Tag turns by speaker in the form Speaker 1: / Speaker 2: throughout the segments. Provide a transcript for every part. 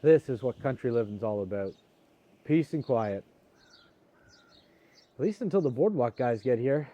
Speaker 1: This is what country living's all about. Peace and quiet. At least until the boardwalk guys get here.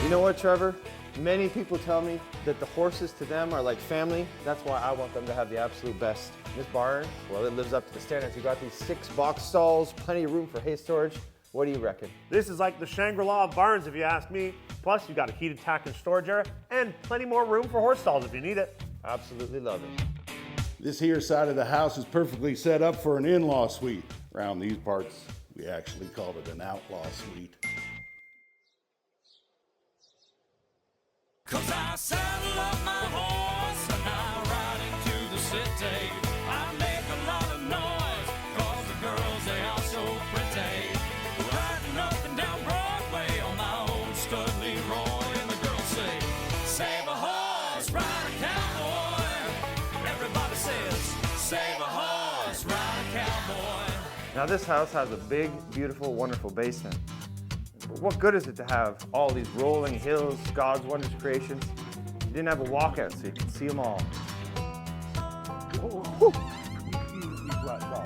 Speaker 2: You know what, Trevor? Many people tell me that the horses to them are like family. That's why I want them to have the absolute best. This barn, well, it lives up to the standards. You got these 6 box stalls, plenty of room for hay storage. What do you reckon?
Speaker 3: This is like the Shangri-La of barns, if you ask me. Plus, you got a heated tack and storage area, and plenty more room for horse stalls if you need it.
Speaker 2: Absolutely love it.
Speaker 4: This here side of the house is perfectly set up for an in-law suite. Around these parts, we actually call it an outlaw suite.
Speaker 5: 'Cause I saddle up my horse and I ride into the city. I make a lot of noise 'cause the girls, they are so pretty. Riding up and down Broadway on my old stud Leroy, and the girls say, save a horse, ride a cowboy. Everybody says, save a horse, ride a cowboy.
Speaker 2: Now this house has a big, beautiful, wonderful basement. But what good is it to have all these rolling hills, God's wondrous creations? You didn't have a walkout so you could see them all.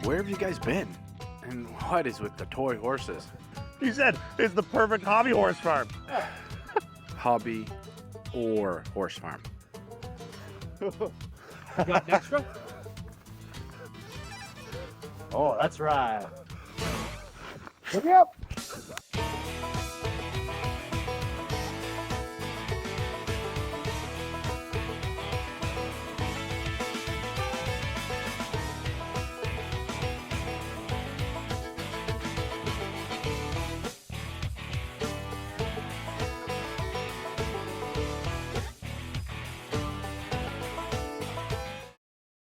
Speaker 6: Where have you guys been? And what is with the toy horses?
Speaker 3: He said it's the perfect hobby horse farm.
Speaker 6: Hobby or horse farm?
Speaker 1: Got an extra? Oh, that's right. Hurry up!